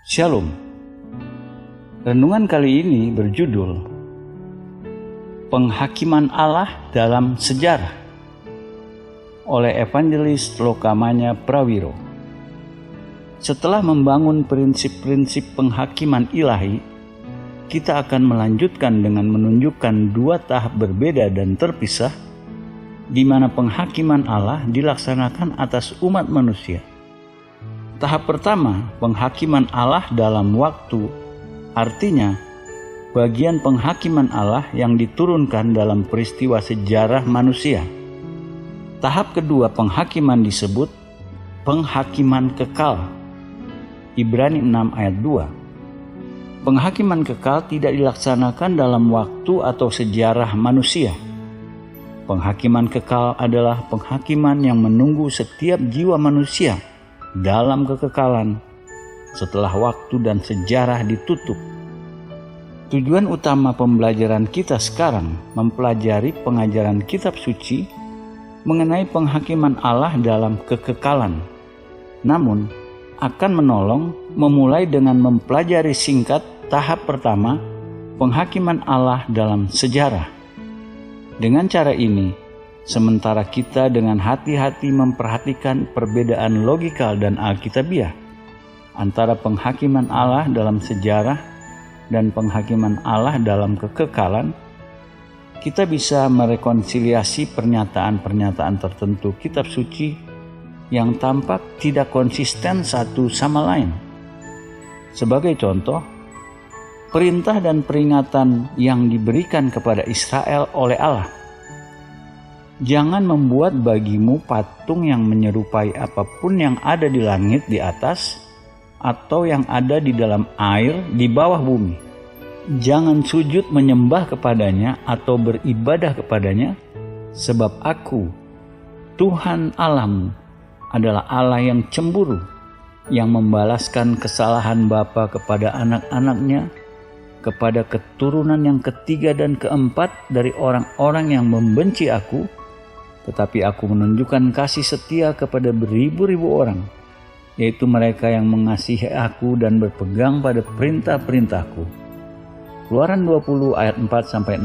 Shalom. Renungan kali ini berjudul Penghakiman Allah dalam Sejarah oleh Evangelis Lokamanya Prawiro. Setelah membangun prinsip-prinsip penghakiman ilahi, kita akan melanjutkan dengan menunjukkan dua tahap berbeda dan terpisah di mana penghakiman Allah dilaksanakan atas umat manusia. Tahap pertama, penghakiman Allah dalam waktu, artinya bagian penghakiman Allah yang diturunkan dalam peristiwa sejarah manusia. Tahap kedua penghakiman disebut penghakiman kekal. Ibrani 6 ayat 2. Penghakiman kekal tidak dilaksanakan dalam waktu atau sejarah manusia. Penghakiman kekal adalah penghakiman yang menunggu setiap jiwa manusia dalam kekekalan setelah waktu dan sejarah ditutup. Tujuan utama pembelajaran kita sekarang mempelajari pengajaran kitab suci mengenai penghakiman Allah dalam kekekalan. Namun, akan menolong memulai dengan mempelajari singkat tahap pertama, penghakiman Allah dalam sejarah. Dengan cara ini, sementara kita dengan hati-hati memperhatikan perbedaan logikal dan alkitabiah antara penghakiman Allah dalam sejarah dan penghakiman Allah dalam kekekalan, kita bisa merekonsiliasi pernyataan-pernyataan tertentu kitab suci yang tampak tidak konsisten satu sama lain. Sebagai contoh, perintah dan peringatan yang diberikan kepada Israel oleh Allah. Jangan membuat bagimu patung yang menyerupai apapun yang ada di langit di atas atau yang ada di dalam air di bawah bumi. Jangan sujud menyembah kepadanya atau beribadah kepadanya, sebab Aku, Tuhan Allahmu, adalah Allah yang cemburu, yang membalaskan kesalahan bapa kepada anak-anaknya, kepada keturunan yang ketiga dan keempat dari orang-orang yang membenci Aku, tetapi Aku menunjukkan kasih setia kepada beribu-ribu orang, yaitu mereka yang mengasihi Aku dan berpegang pada perintah-perintahku. Keluaran 20 ayat 4-6.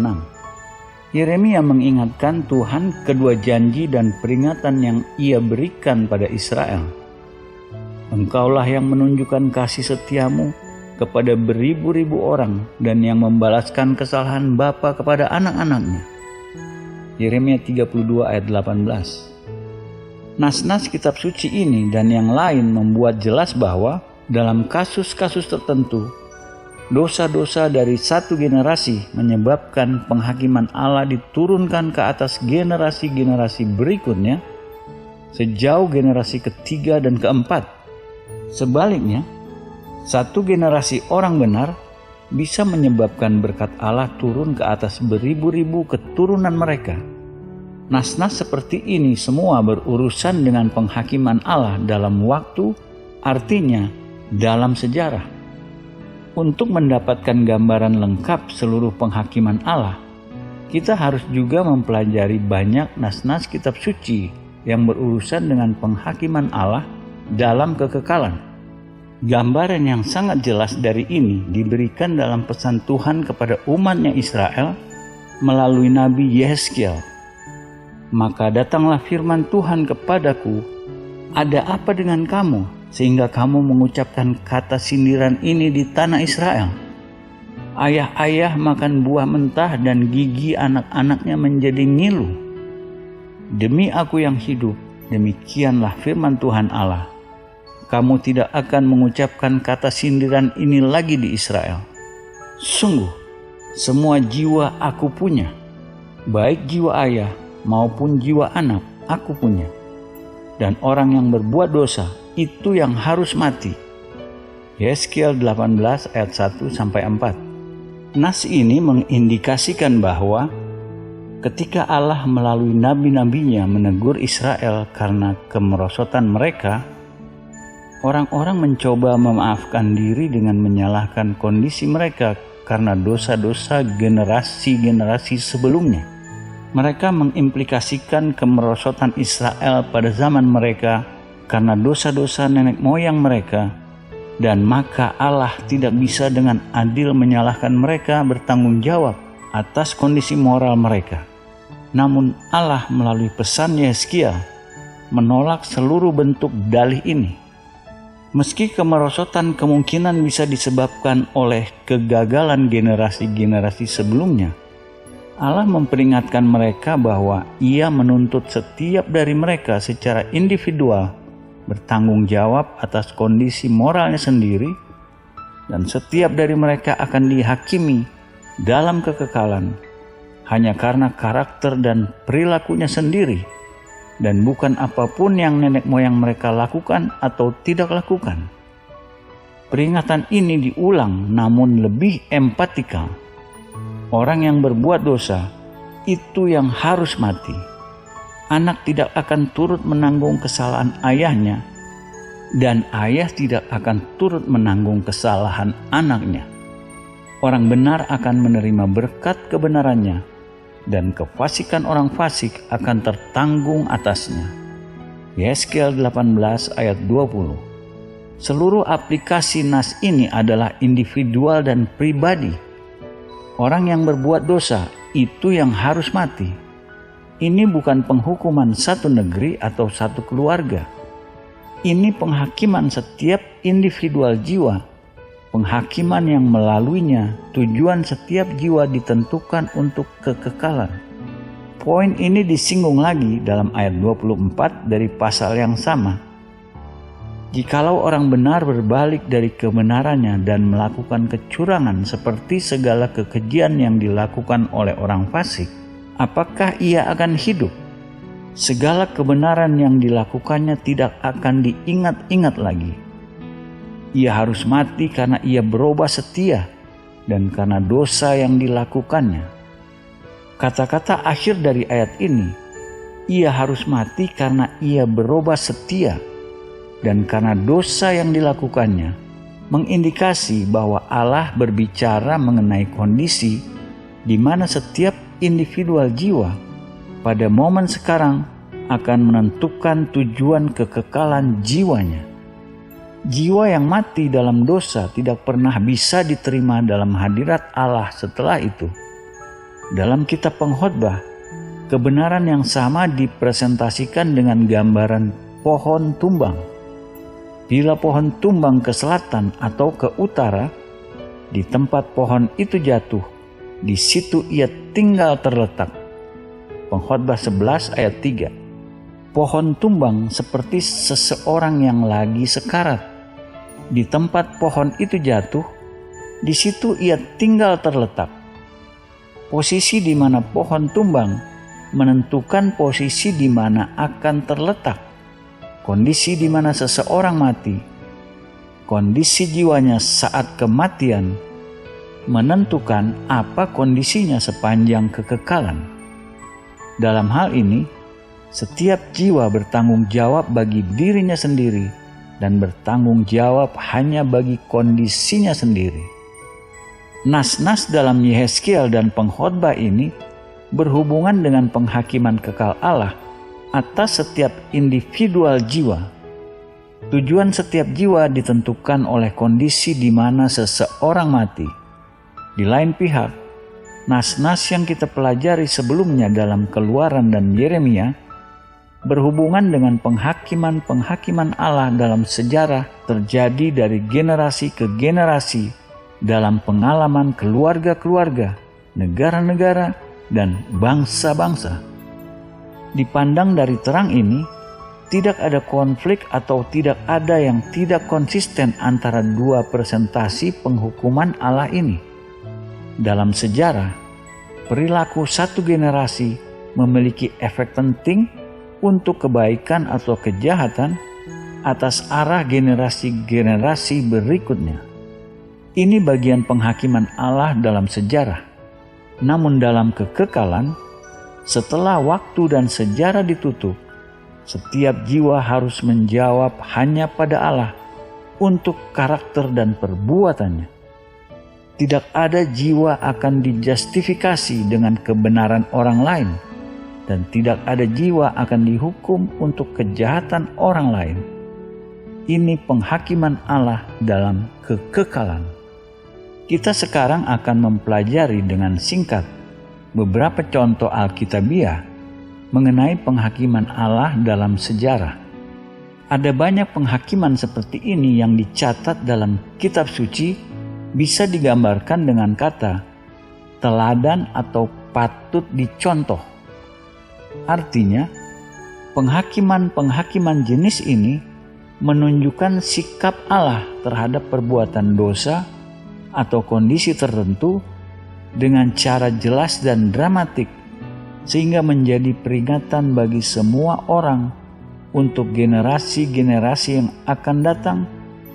Yeremia mengingatkan Tuhan kedua janji dan peringatan yang Ia berikan pada Israel. Engkaulah yang menunjukkan kasih setiamu kepada beribu-ribu orang dan yang membalaskan kesalahan bapa kepada anak-anaknya. Yeremia 32 ayat 18. Nas-nas kitab suci ini dan yang lain membuat jelas bahwa dalam kasus-kasus tertentu, dosa-dosa dari satu generasi menyebabkan penghakiman Allah diturunkan ke atas generasi-generasi berikutnya sejauh generasi ketiga dan keempat. Sebaliknya, satu generasi orang benar bisa menyebabkan berkat Allah turun ke atas beribu-ribu keturunan mereka. Nas-nas seperti ini semua berurusan dengan penghakiman Allah dalam waktu, artinya dalam sejarah. Untuk mendapatkan gambaran lengkap seluruh penghakiman Allah, kita harus juga mempelajari banyak nas-nas kitab suci yang berurusan dengan penghakiman Allah dalam kekekalan. Gambaran yang sangat jelas dari ini diberikan dalam pesan Tuhan kepada umatnya Israel melalui Nabi Yehezkiel. Maka datanglah firman Tuhan kepadaku, ada apa dengan kamu sehingga kamu mengucapkan kata sindiran ini di tanah Israel? Ayah-ayah makan buah mentah dan gigi anak-anaknya menjadi ngilu. Demi Aku yang hidup, demikianlah firman Tuhan Allah. Kamu tidak akan mengucapkan kata sindiran ini lagi di Israel. Sungguh, semua jiwa Aku punya, baik jiwa ayah maupun jiwa anak Aku punya. Dan orang yang berbuat dosa, itu yang harus mati. Yehezkiel 18 ayat 1-4. Nas ini mengindikasikan bahwa ketika Allah melalui nabi-nabinya menegur Israel karena kemerosotan mereka, orang-orang mencoba memaafkan diri dengan menyalahkan kondisi mereka karena dosa-dosa generasi-generasi sebelumnya. Mereka mengimplikasikan kemerosotan Israel pada zaman mereka karena dosa-dosa nenek moyang mereka dan maka Allah tidak bisa dengan adil menyalahkan mereka bertanggung jawab atas kondisi moral mereka. Namun Allah melalui pesan Yehezkiel menolak seluruh bentuk dalih ini. Meski kemerosotan kemungkinan bisa disebabkan oleh kegagalan generasi-generasi sebelumnya, Allah memperingatkan mereka bahwa Ia menuntut setiap dari mereka secara individual bertanggung jawab atas kondisi moralnya sendiri, dan setiap dari mereka akan dihakimi dalam kekekalan hanya karena karakter dan perilakunya sendiri, dan bukan apapun yang nenek moyang mereka lakukan atau tidak lakukan. Peringatan ini diulang namun lebih empatikal. Orang yang berbuat dosa itu yang harus mati. Anak tidak akan turut menanggung kesalahan ayahnya, dan ayah tidak akan turut menanggung kesalahan anaknya. Orang benar akan menerima berkat kebenarannya, dan kefasikan orang fasik akan tertanggung atasnya. Yehezkiel 18 ayat 20. Seluruh aplikasi nas ini adalah individual dan pribadi. Orang yang berbuat dosa itu yang harus mati. Ini bukan penghukuman satu negeri atau satu keluarga. Ini penghakiman setiap individual jiwa. Penghakiman yang melaluinya tujuan setiap jiwa ditentukan untuk kekekalan. Poin ini disinggung lagi dalam ayat 24 dari pasal yang sama. Jikalau orang benar berbalik dari kebenarannya dan melakukan kecurangan seperti segala kekejian yang dilakukan oleh orang fasik, apakah ia akan hidup? Segala kebenaran yang dilakukannya tidak akan diingat-ingat lagi. Ia harus mati karena ia berubah setia dan karena dosa yang dilakukannya. Kata-kata akhir dari ayat ini, ia harus mati karena ia berubah setia dan karena dosa yang dilakukannya, mengindikasi bahwa Allah berbicara mengenai kondisi di mana setiap individual jiwa pada momen sekarang akan menentukan tujuan kekekalan jiwanya. Jiwa yang mati dalam dosa tidak pernah bisa diterima dalam hadirat Allah setelah itu. Dalam kitab Pengkhotbah, kebenaran yang sama dipresentasikan dengan gambaran pohon tumbang. Bila pohon tumbang ke selatan atau ke utara, di tempat pohon itu jatuh, di situ ia tinggal terletak. Pengkhotbah 11 ayat 3. Pohon tumbang seperti seseorang yang lagi sekarat. Di tempat pohon itu jatuh, di situ ia tinggal terletak. Posisi di mana pohon tumbang menentukan posisi di mana akan terletak. Kondisi di mana seseorang mati, kondisi jiwanya saat kematian, menentukan apa kondisinya sepanjang kekekalan. Dalam hal ini, setiap jiwa bertanggung jawab bagi dirinya sendiri dan bertanggung jawab hanya bagi kondisinya sendiri. Nas-nas dalam Yehezkiel dan Pengkhotbah ini berhubungan dengan penghakiman kekal Allah atas setiap individual jiwa. Tujuan setiap jiwa ditentukan oleh kondisi di mana seseorang mati. Di lain pihak, nas-nas yang kita pelajari sebelumnya dalam Keluaran dan Yeremia berhubungan dengan penghakiman-penghakiman Allah dalam sejarah terjadi dari generasi ke generasi dalam pengalaman keluarga-keluarga, negara-negara, dan bangsa-bangsa. Dipandang dari terang ini, tidak ada konflik atau tidak ada yang tidak konsisten antara dua presentasi penghukuman Allah ini. Dalam sejarah, perilaku satu generasi memiliki efek penting untuk kebaikan atau kejahatan atas arah generasi-generasi berikutnya. Ini bagian penghakiman Allah dalam sejarah. Namun dalam kekekalan, setelah waktu dan sejarah ditutup, setiap jiwa harus menjawab hanya pada Allah untuk karakter dan perbuatannya. Tidak ada jiwa akan dijustifikasi dengan kebenaran orang lain, dan tidak ada jiwa akan dihukum untuk kejahatan orang lain. ini penghakiman Allah dalam kekekalan. Kita sekarang akan mempelajari dengan singkat beberapa contoh Alkitabiah mengenai penghakiman Allah dalam sejarah. Ada banyak penghakiman seperti ini yang dicatat dalam kitab suci, bisa digambarkan dengan kata teladan atau patut dicontoh. Artinya, penghakiman jenis ini menunjukkan sikap Allah terhadap perbuatan dosa atau kondisi tertentu dengan cara jelas dan dramatik, sehingga menjadi peringatan bagi semua orang untuk generasi-generasi yang akan datang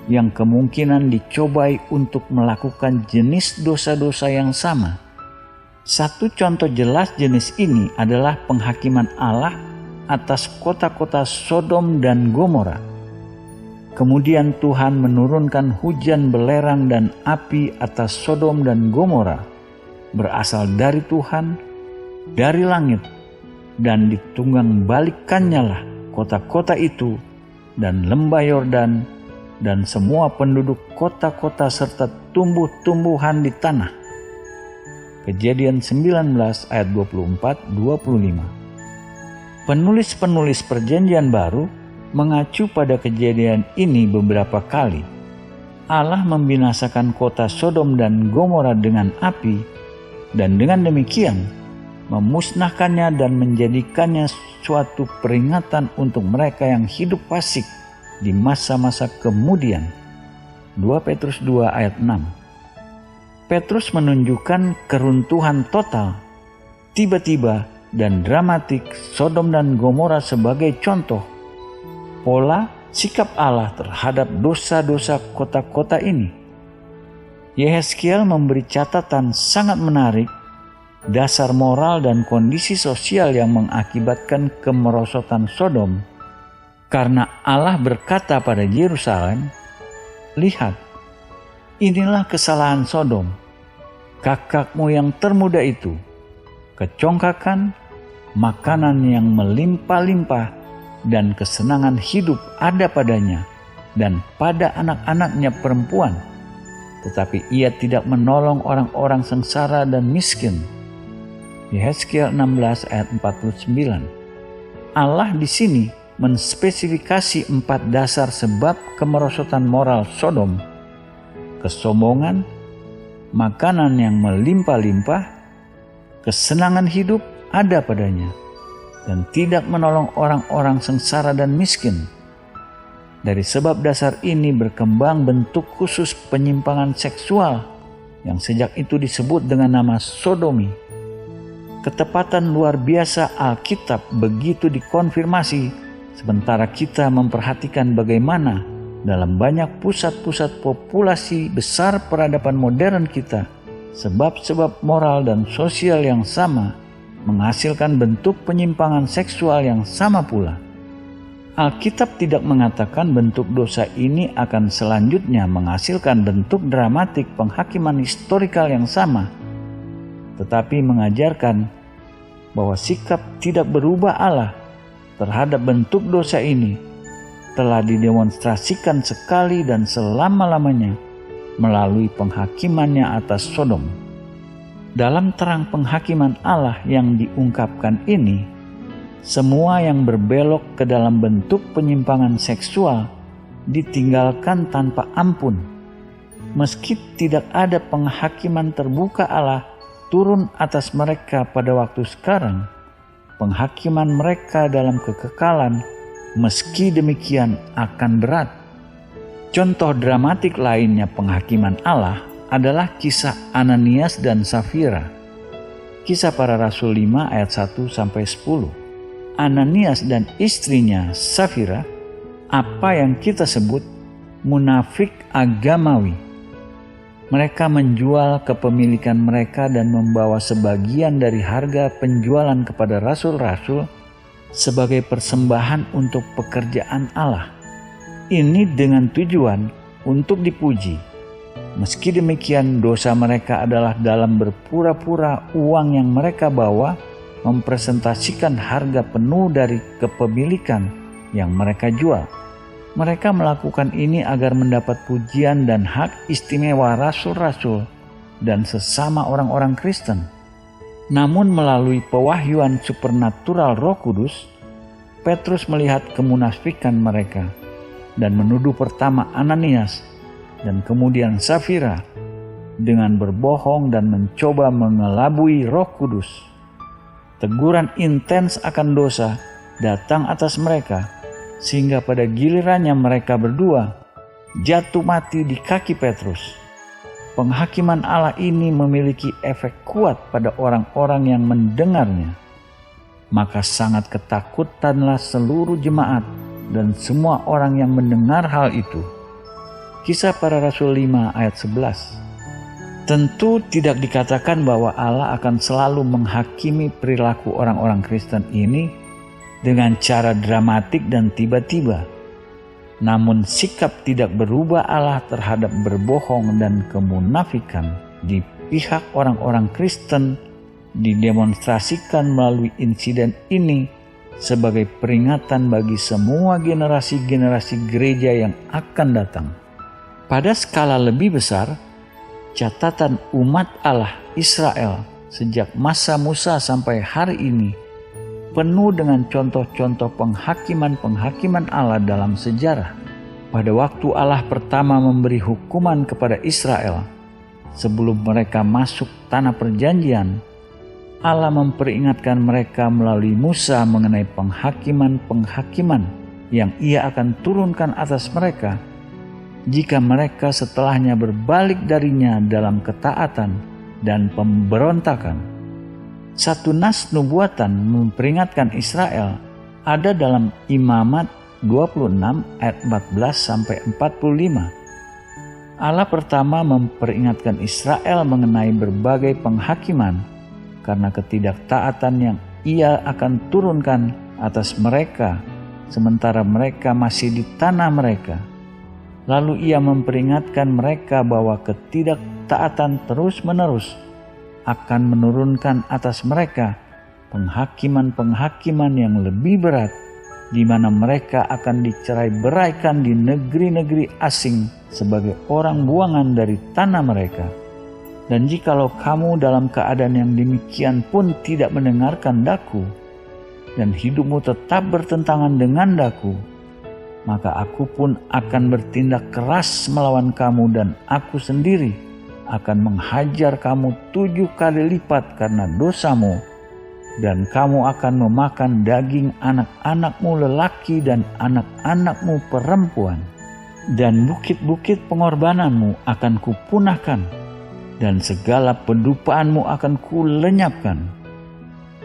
yang kemungkinan dicobai untuk melakukan jenis dosa-dosa yang sama. Satu contoh jelas jenis ini adalah penghakiman Allah atas kota-kota Sodom dan Gomora. Kemudian Tuhan menurunkan hujan belerang dan api atas Sodom dan Gomora, berasal dari Tuhan, dari langit, dan ditunggang balikannya lah kota-kota itu dan lembah Yordan dan semua penduduk kota-kota serta tumbuh-tumbuhan di tanah. Kejadian 19 ayat 24-25. Penulis-penulis Perjanjian Baru mengacu pada kejadian ini beberapa kali. Allah membinasakan kota Sodom dan Gomora dengan api, dan dengan demikian memusnahkannya dan menjadikannya suatu peringatan untuk mereka yang hidup fasik di masa-masa kemudian. 2 Petrus 2 ayat 6. Petrus menunjukkan keruntuhan total, tiba-tiba dan dramatik Sodom dan Gomora sebagai contoh pola sikap Allah terhadap dosa-dosa kota-kota ini. Yehezkiel memberi catatan sangat menarik dasar moral dan kondisi sosial yang mengakibatkan kemerosotan Sodom, karena Allah berkata pada Yerusalem, "Lihat, inilah kesalahan Sodom, kakakmu yang termuda itu, kecongkakan, makanan yang melimpah-limpah, dan kesenangan hidup ada padanya dan pada anak-anaknya perempuan, tetapi ia tidak menolong orang-orang sengsara dan miskin." Yehezkiel 16 ayat 49. Allah di sini menspesifikasi 4 dasar sebab kemerosotan moral Sodom: kesombongan, makanan yang melimpah-limpah, kesenangan hidup ada padanya, dan tidak menolong orang-orang sengsara dan miskin. Dari sebab dasar ini berkembang bentuk khusus penyimpangan seksual yang sejak itu disebut dengan nama sodomi. Ketepatan luar biasa Alkitab begitu dikonfirmasi sementara kita memperhatikan bagaimana dalam banyak pusat-pusat populasi besar peradaban modern kita, sebab-sebab moral dan sosial yang sama menghasilkan bentuk penyimpangan seksual yang sama pula. Alkitab tidak mengatakan bentuk dosa ini akan selanjutnya menghasilkan bentuk dramatik penghakiman historikal yang sama, tetapi mengajarkan bahwa sikap tidak berubah Allah terhadap bentuk dosa ini telah didemonstrasikan sekali dan selama-lamanya melalui penghakimannya atas Sodom. Dalam terang penghakiman Allah yang diungkapkan ini, semua yang berbelok ke dalam bentuk penyimpangan seksual ditinggalkan tanpa ampun. Meski tidak ada penghakiman terbuka Allah turun atas mereka pada waktu sekarang, penghakiman mereka dalam kekekalan meski demikian akan berat. Contoh dramatik lainnya penghakiman Allah adalah kisah Ananias dan Safira. Kisah Para Rasul 5 ayat 1-10. Ananias dan istrinya Safira, apa yang kita sebut munafik agamawi. Mereka menjual kepemilikan mereka dan membawa sebagian dari harga penjualan kepada rasul-rasul sebagai persembahan untuk pekerjaan Allah. Ini dengan tujuan untuk dipuji. Meski demikian, dosa mereka adalah dalam berpura-pura uang yang mereka bawa mempresentasikan harga penuh dari kepemilikan yang mereka jual. Mereka melakukan ini agar mendapat pujian dan hak istimewa rasul-rasul dan sesama orang-orang Kristen. Namun melalui pewahyuan supernatural Roh Kudus, Petrus melihat kemunafikan mereka dan menuduh pertama Ananias dan kemudian Safira dengan berbohong dan mencoba mengelabui Roh Kudus. Teguran intens akan dosa datang atas mereka, sehingga pada gilirannya mereka berdua jatuh mati di kaki Petrus. Penghakiman Allah ini memiliki efek kuat pada orang-orang yang mendengarnya. Maka sangat ketakutanlah seluruh jemaat dan semua orang yang mendengar hal itu. Kisah Para Rasul 5 ayat 11. Tentu tidak dikatakan bahwa Allah akan selalu menghakimi perilaku orang-orang Kristen ini dengan cara dramatik dan tiba-tiba. Namun sikap tidak berubah Allah terhadap berbohong dan kemunafikan di pihak orang-orang Kristen didemonstrasikan melalui insiden ini sebagai peringatan bagi semua generasi-generasi gereja yang akan datang. Pada skala lebih besar, catatan umat Allah Israel sejak masa Musa sampai hari ini penuh dengan contoh-contoh penghakiman-penghakiman Allah dalam sejarah. Pada waktu Allah pertama memberi hukuman kepada Israel, sebelum mereka masuk tanah perjanjian, Allah memperingatkan mereka melalui Musa mengenai penghakiman-penghakiman yang Ia akan turunkan atas mereka jika mereka setelahnya berbalik darinya dalam ketaatan dan pemberontakan. Satu nas nubuatan memperingatkan Israel ada dalam Imamat 26 ayat 14 sampai 45. Allah pertama memperingatkan Israel mengenai berbagai penghakiman karena ketidaktaatan yang Ia akan turunkan atas mereka sementara mereka masih di tanah mereka. Lalu Ia memperingatkan mereka bahwa ketidaktaatan terus-menerus akan menurunkan atas mereka penghakiman-penghakiman yang lebih berat, di mana mereka akan dicerai-beraikan di negeri-negeri asing sebagai orang buangan dari tanah mereka. Dan jikalau kamu dalam keadaan yang demikian pun tidak mendengarkan daku, dan hidupmu tetap bertentangan dengan daku, maka aku pun akan bertindak keras melawan kamu dan aku sendiri akan menghajar kamu 7 kali lipat karena dosamu, dan kamu akan memakan daging anak-anakmu lelaki dan anak-anakmu perempuan, dan bukit-bukit pengorbananmu akan kupunahkan, dan segala pendupaanmu akan kulenyapkan.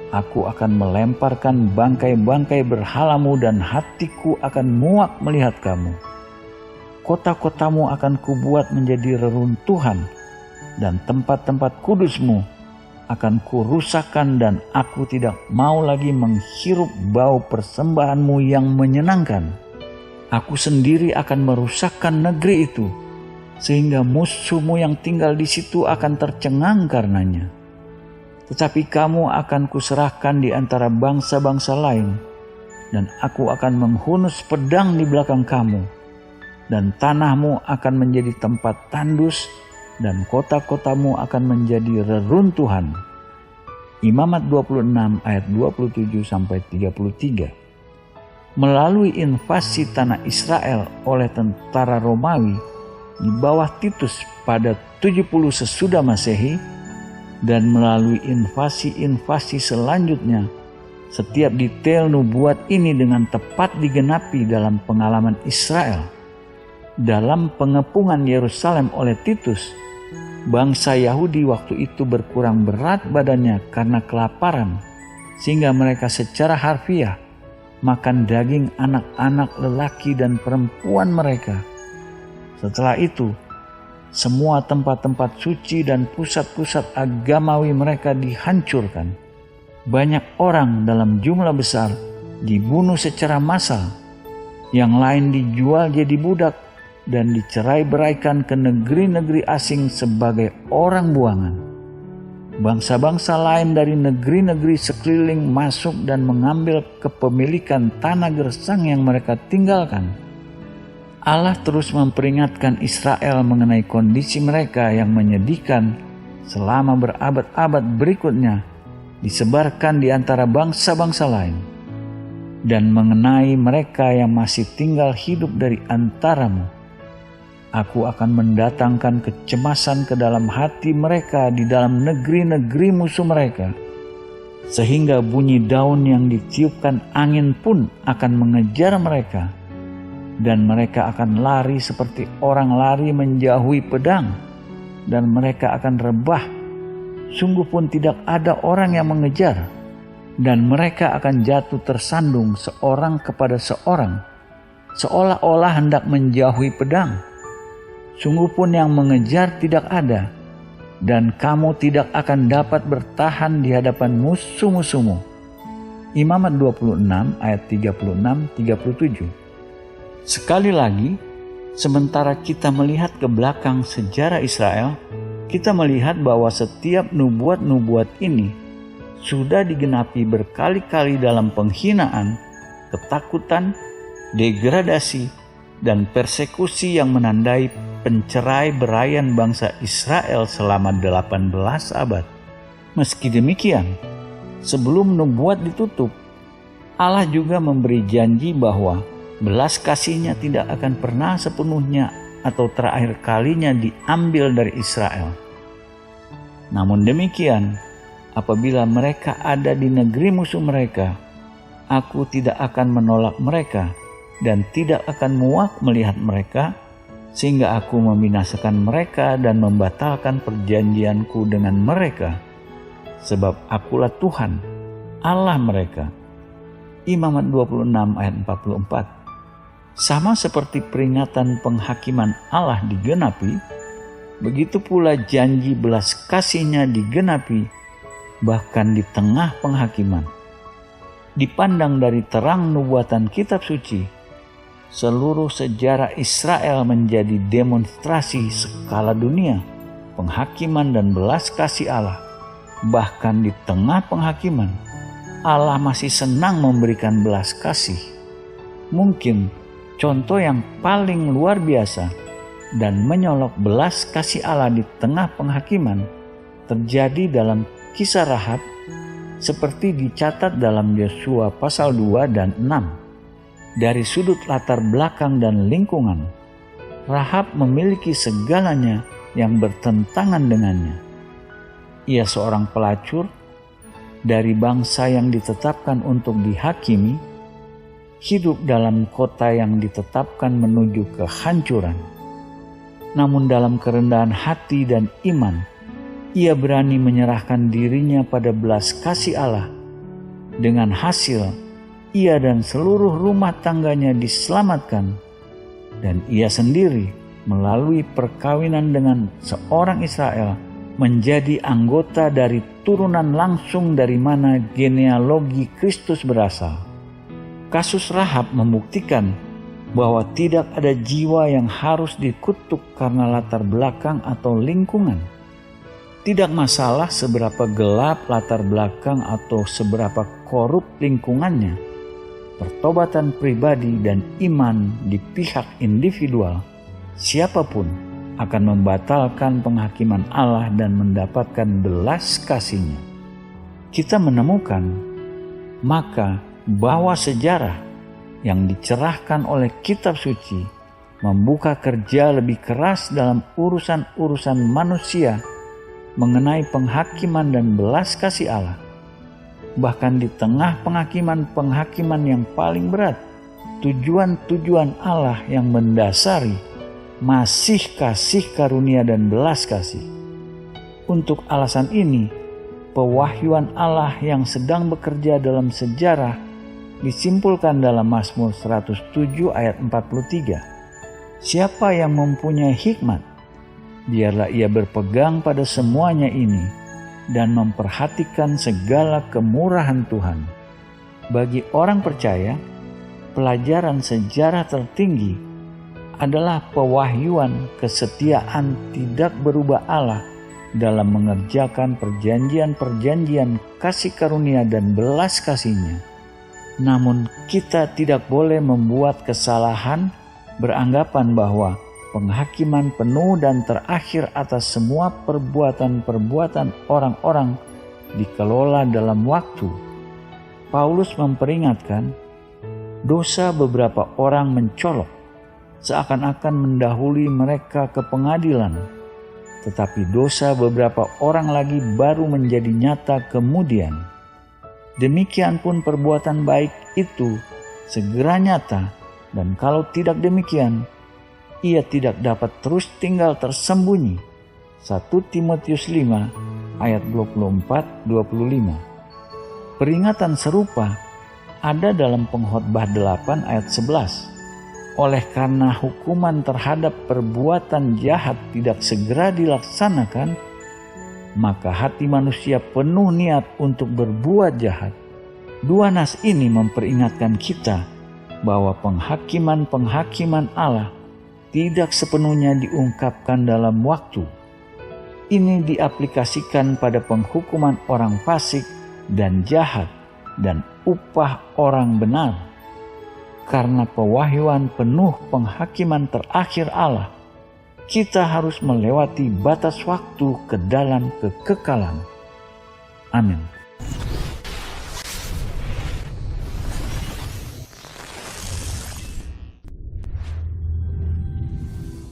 Aku akan melemparkan bangkai-bangkai berhalamu dan hatiku akan muak melihat kamu. Kota-kotamu akan kubuat menjadi reruntuhan, dan tempat-tempat kudusmu akan kurusakkan, dan aku tidak mau lagi menghirup bau persembahanmu yang menyenangkan. Aku sendiri akan merusakkan negeri itu, sehingga musuhmu yang tinggal di situ akan tercengang karenanya. Tetapi kamu akan kuserahkan di antara bangsa-bangsa lain, dan aku akan menghunus pedang di belakang kamu, dan tanahmu akan menjadi tempat tandus, dan kota-kotamu akan menjadi reruntuhan. Imamat 26 ayat 27 sampai 33. Melalui invasi tanah Israel oleh tentara Romawi di bawah Titus pada 70 sesudah Masehi, dan melalui invasi-invasi selanjutnya, setiap detail nubuat ini dengan tepat digenapi dalam pengalaman Israel. Dalam pengepungan Yerusalem oleh Titus, bangsa Yahudi waktu itu berkurang berat badannya karena kelaparan, sehingga mereka secara harfiah makan daging anak-anak lelaki dan perempuan mereka. Setelah itu, semua tempat-tempat suci dan pusat-pusat agamawi mereka dihancurkan. Banyak orang dalam jumlah besar dibunuh secara massal, yang lain dijual jadi budak dan dicerai-beraikan ke negeri-negeri asing sebagai orang buangan. Bangsa-bangsa lain dari negeri-negeri sekeliling masuk dan mengambil kepemilikan tanah gersang yang mereka tinggalkan. Allah terus memperingatkan Israel mengenai kondisi mereka yang menyedihkan selama berabad-abad berikutnya disebarkan di antara bangsa-bangsa lain, dan mengenai mereka yang masih tinggal hidup dari antaramu. Aku akan mendatangkan kecemasan ke dalam hati mereka di dalam negeri-negeri musuh mereka, sehingga bunyi daun yang ditiupkan angin pun akan mengejar mereka, dan mereka akan lari seperti orang lari menjauhi pedang, dan mereka akan rebah, sungguh pun tidak ada orang yang mengejar, dan mereka akan jatuh tersandung seorang kepada seorang, seolah-olah hendak menjauhi pedang. Sungguh pun yang mengejar tidak ada, dan kamu tidak akan dapat bertahan di hadapan musuh-musuhmu. Imamat 26 ayat 36-37. Sekali lagi, sementara kita melihat ke belakang sejarah Israel, kita melihat bahwa setiap nubuat-nubuat ini sudah digenapi berkali-kali dalam penghinaan, ketakutan, degradasi, dan persekusi yang menandai pencerai-beraian bangsa Israel selama 18 abad. Meski demikian, sebelum nubuat ditutup, Allah juga memberi janji bahwa belas kasihnya tidak akan pernah sepenuhnya atau terakhir kalinya diambil dari Israel. Namun demikian, apabila mereka ada di negeri musuh mereka, aku tidak akan menolak mereka dan tidak akan muak melihat mereka, sehingga aku membinasakan mereka dan membatalkan perjanjianku dengan mereka, sebab akulah Tuhan, Allah mereka. Imamat 26 ayat 44. Sama seperti peringatan penghakiman Allah digenapi, begitu pula janji belas kasihnya digenapi, bahkan di tengah penghakiman. Dipandang dari terang nubuatan kitab suci, seluruh sejarah Israel menjadi demonstrasi skala dunia, penghakiman dan belas kasih Allah. Bahkan di tengah penghakiman, Allah masih senang memberikan belas kasih. Mungkin contoh yang paling luar biasa dan menyolok belas kasih Allah di tengah penghakiman terjadi dalam kisah Rahab, seperti dicatat dalam Yosua pasal 2 dan 6. Dari sudut latar belakang dan lingkungan, Rahab memiliki segalanya yang bertentangan dengannya. Ia seorang pelacur dari bangsa yang ditetapkan untuk dihakimi, hidup dalam kota yang ditetapkan menuju kehancuran. Namun dalam kerendahan hati dan iman, ia berani menyerahkan dirinya pada belas kasih Allah. Dengan hasil, ia dan seluruh rumah tangganya diselamatkan, dan ia sendiri melalui perkawinan dengan seorang Israel menjadi anggota dari turunan langsung dari mana genealogi Kristus berasal. Kasus Rahab membuktikan bahwa tidak ada jiwa yang harus dikutuk karena latar belakang atau lingkungan. Tidak masalah seberapa gelap latar belakang atau seberapa korup lingkungannya, pertobatan pribadi dan iman di pihak individual, siapapun akan membatalkan penghakiman Allah dan mendapatkan belas kasih-Nya. Kita menemukan maka bahwa sejarah yang dicerahkan oleh kitab suci membuka kerja lebih keras dalam urusan-urusan manusia mengenai penghakiman dan belas kasih Allah. Bahkan di tengah penghakiman yang paling berat, tujuan-tujuan Allah yang mendasari masih kasih karunia dan belas kasih. Untuk alasan ini, pewahyuan Allah yang sedang bekerja dalam sejarah disimpulkan dalam Mazmur 107 ayat 43. Siapa yang mempunyai hikmat, biarlah ia berpegang pada semuanya ini dan memperhatikan segala kemurahan Tuhan. Bagi orang percaya, pelajaran sejarah tertinggi adalah pewahyuan kesetiaan tidak berubah Allah dalam mengerjakan perjanjian-perjanjian kasih karunia dan belas kasih-Nya. Namun kita tidak boleh membuat kesalahan beranggapan bahwa penghakiman penuh dan terakhir atas semua perbuatan-perbuatan orang-orang dikelola dalam waktu. Paulus memperingatkan, dosa beberapa orang mencolok, seakan-akan mendahului mereka ke pengadilan, tetapi dosa beberapa orang lagi baru menjadi nyata kemudian. Demikian pun perbuatan baik itu segera nyata, dan kalau tidak demikian, ia tidak dapat terus tinggal tersembunyi. 1 Timotius 5 ayat 24-25. Peringatan serupa ada dalam Pengkhotbah 8 ayat 11. Oleh karena hukuman terhadap perbuatan jahat tidak segera dilaksanakan, maka hati manusia penuh niat untuk berbuat jahat. Dua nas ini memperingatkan kita bahwa penghakiman Allah tidak sepenuhnya diungkapkan dalam waktu. Ini diaplikasikan pada penghukuman orang fasik dan jahat dan upah orang benar. Karena pewahyuan penuh penghakiman terakhir Allah, kita harus melewati batas waktu ke dalam kekekalan. Amin.